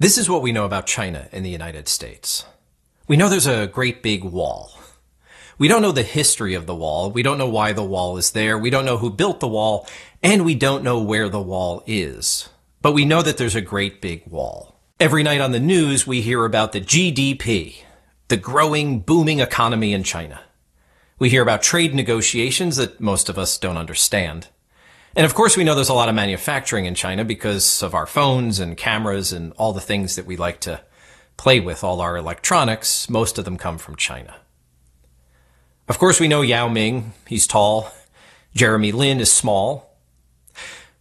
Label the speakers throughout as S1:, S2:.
S1: This is what we know about China in the United States. We know there's a great big wall. We don't know the history of the wall. We don't know why the wall is there. We don't know who built the wall, and we don't know where the wall is. But we know that there's a great big wall. Every night on the news, we hear about the GDP, the growing, booming economy in China. We hear about trade negotiations that most of us don't understand. And of course, we know there's a lot of manufacturing in China because of our phones and cameras and all the things that we like to play with, all our electronics. Most of them come from China. Of course, we know Yao Ming. He's tall. Jeremy Lin is small.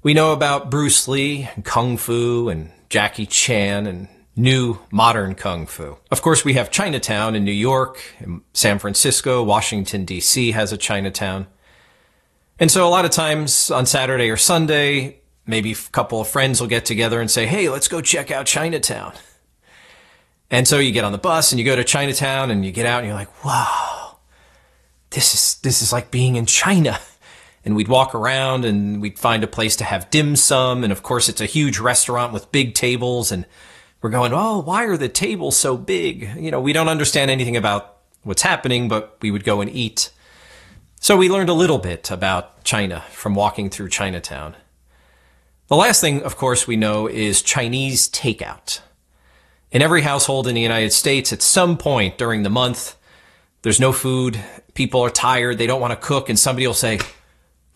S1: We know about Bruce Lee and Kung Fu and Jackie Chan and new modern Kung Fu. Of course, we have Chinatown in New York, and San Francisco, Washington, D.C. has a Chinatown. And so a lot of times on Saturday or Sunday, maybe a couple of friends will get together and say, hey, let's go check out Chinatown. And so you get on the bus and you go to Chinatown and you get out and you're like, wow, this is like being in China. And we'd walk around and we'd find a place to have dim sum. And of course, it's a huge restaurant with big tables. And we're going, oh, why are the tables so big? You know, we don't understand anything about what's happening, but we would go and eat. So we learned a little bit about China from walking through Chinatown. The last thing, of course, we know is Chinese takeout. In every household in the United States, at some point during the month, there's no food, people are tired, they don't want to cook, and somebody will say,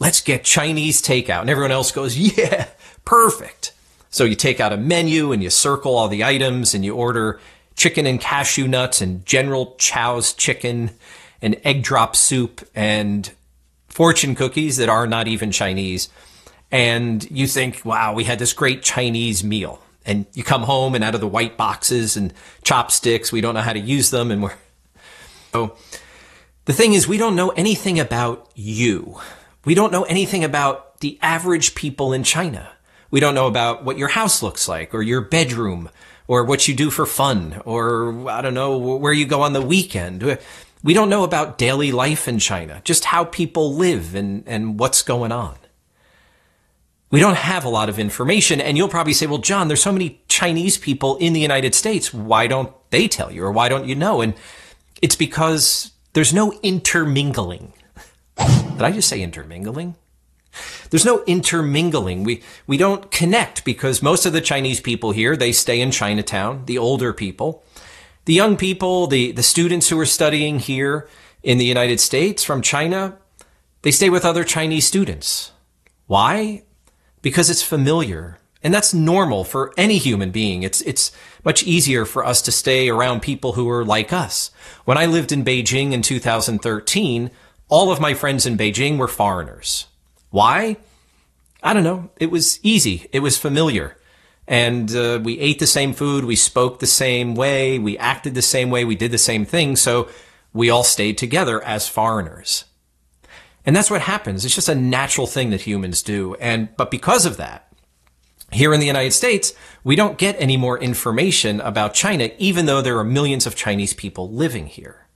S1: let's get Chinese takeout. And everyone else goes, yeah, perfect. So you take out a menu and you circle all the items and you order chicken and cashew nuts and General Chow's chicken and egg drop soup and fortune cookies that are not even Chinese. And you think, wow, we had this great Chinese meal. And you come home and out of the white boxes and chopsticks, we don't know how to use them. And so the thing is, we don't know anything about you. We don't know anything about the average people in China. We don't know about what your house looks like or your bedroom or what you do for fun or, I don't know, where you go on the weekend. We don't know about daily life in China, just how people live and what's going on. We don't have a lot of information, and you'll probably say, well, John, there's so many Chinese people in the United States. Why don't they tell you, or why don't you know? And it's because there's no intermingling. Did I just say intermingling? There's no intermingling. We don't connect because most of the Chinese people here, they stay in Chinatown, the older people. The young people, the students who are studying here in the United States from China, they stay with other Chinese students. Why? Because it's familiar. And that's normal for any human being. It's much easier for us to stay around people who are like us. When I lived in Beijing in 2013, all of my friends in Beijing were foreigners. Why? I don't know. It was easy. It was familiar. And we ate the same food, we spoke the same way, we acted the same way, we did the same thing, so we all stayed together as foreigners. And that's what happens. It's just a natural thing that humans do. But because of that, here in the United States, we don't get any more information about China, even though there are millions of Chinese people living here.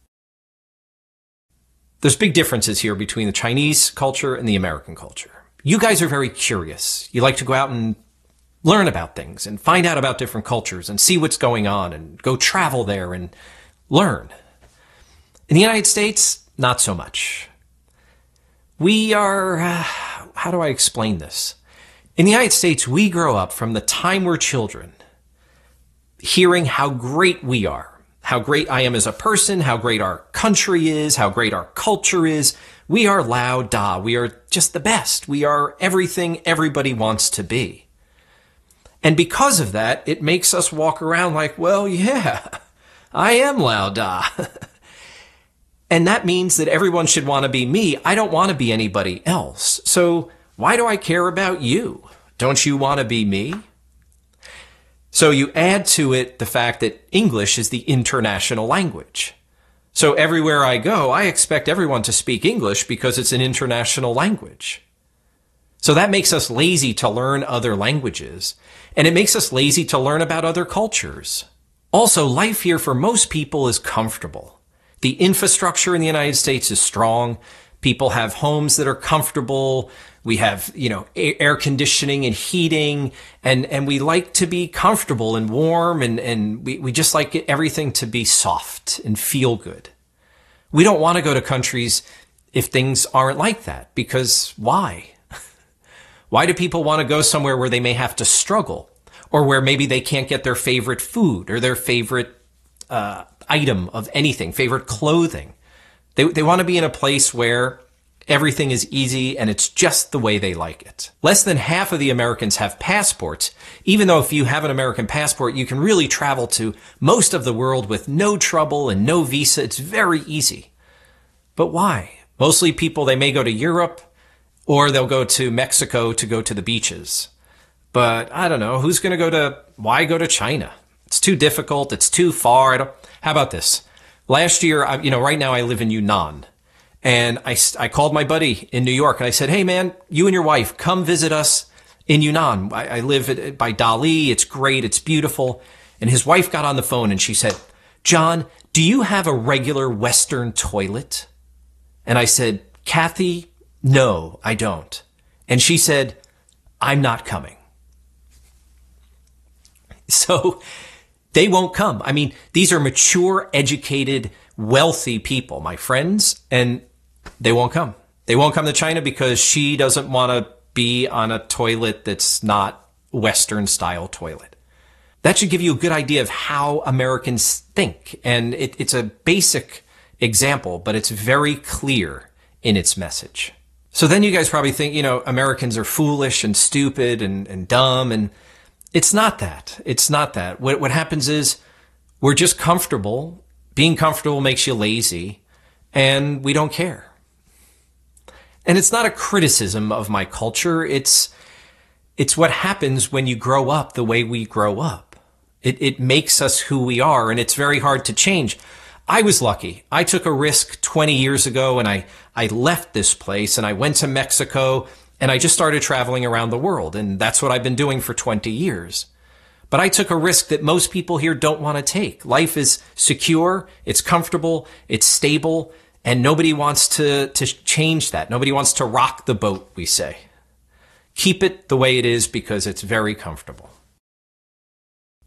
S1: There's big differences here between the Chinese culture and the American culture. You guys are very curious. You like to go out and learn about things and find out about different cultures and see what's going on and go travel there and learn. In the United States, not so much. We are, how do I explain this? In the United States, we grow up from the time we're children, hearing how great we are, how great I am as a person, how great our country is, how great our culture is. We are lao da. We are just the best. We are everything everybody wants to be. And because of that, it makes us walk around like, well, yeah, I am lao da. And that means that everyone should want to be me. I don't want to be anybody else. So why do I care about you? Don't you want to be me? So you add to it the fact that English is the international language. So everywhere I go, I expect everyone to speak English because it's an international language. So that makes us lazy to learn other languages, and it makes us lazy to learn about other cultures. Also, life here for most people is comfortable. The infrastructure in the United States is strong. People have homes that are comfortable. We have, air conditioning and heating, and we like to be comfortable and warm, and we just like everything to be soft and feel good. We don't want to go to countries if things aren't like that, because why? Why do people want to go somewhere where they may have to struggle, or where maybe they can't get their favorite food or their favorite item of anything, favorite clothing? They want to be in a place where everything is easy and it's just the way they like it. Less than half of the Americans have passports, even though if you have an American passport, you can really travel to most of the world with no trouble and no visa. It's very easy. But why? Mostly people, they may go to Europe or they'll go to Mexico to go to the beaches. But I don't know, why go to China? It's too difficult. It's too far. How about this? Last year, right now I live in Yunnan. And I called my buddy in New York and I said, hey man, you and your wife, come visit us in Yunnan. I live by Dali. It's great. It's beautiful. And his wife got on the phone and she said, John, do you have a regular Western toilet? And I said, Kathy, no, I don't. And she said, I'm not coming. So they won't come. I mean, these are mature, educated, wealthy people, my friends, and they won't come. They won't come to China because she doesn't want to be on a toilet that's not Western style toilet. That should give you a good idea of how Americans think. And it's a basic example, but it's very clear in its message. So then you guys probably think, Americans are foolish and stupid and dumb. And it's not that. It's not that. What happens is we're just comfortable. Being comfortable makes you lazy, and we don't care. And it's not a criticism of my culture. It's what happens when you grow up the way we grow up. It makes us who we are, and it's very hard to change. I was lucky. I took a risk 20 years ago, and I left this place, and I went to Mexico, and I just started traveling around the world, and that's what I've been doing for 20 years. But I took a risk that most people here don't want to take. Life is secure, it's comfortable, it's stable, and nobody wants to change that. Nobody wants to rock the boat, we say. Keep it the way it is because it's very comfortable.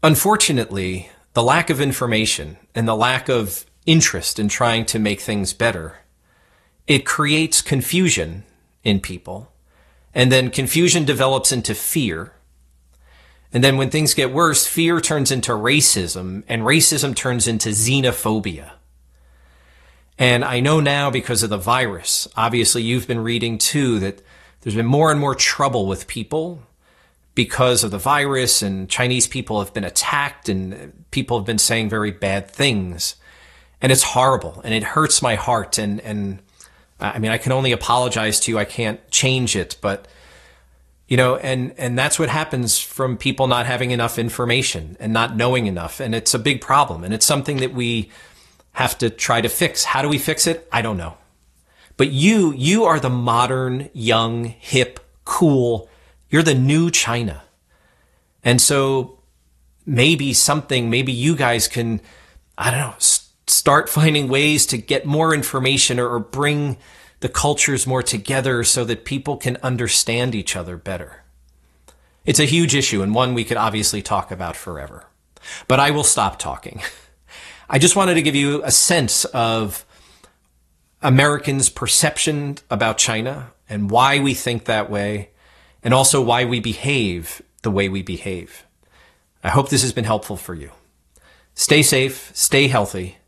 S1: Unfortunately, the lack of information and the lack of interest in trying to make things better, it creates confusion in people. And then confusion develops into fear. And then when things get worse, fear turns into racism, and racism turns into xenophobia. And I know now because of the virus, obviously you've been reading too, that there's been more and more trouble with people because of the virus, and Chinese people have been attacked and people have been saying very bad things. And it's horrible and it hurts my heart. And I mean, I can only apologize to you. I can't change it, but and that's what happens from people not having enough information and not knowing enough. And it's a big problem. And it's something that we have to try to fix. How do we fix it? I don't know. But you are the modern, young, hip, cool. You're the new China. And so maybe you guys can, I don't know, start finding ways to get more information or bring the cultures more together so that people can understand each other better. It's a huge issue and one we could obviously talk about forever. But I will stop talking. I just wanted to give you a sense of Americans' perception about China and why we think that way, and also why we behave the way we behave. I hope this has been helpful for you. Stay safe, stay healthy,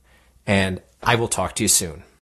S1: and I will talk to you soon.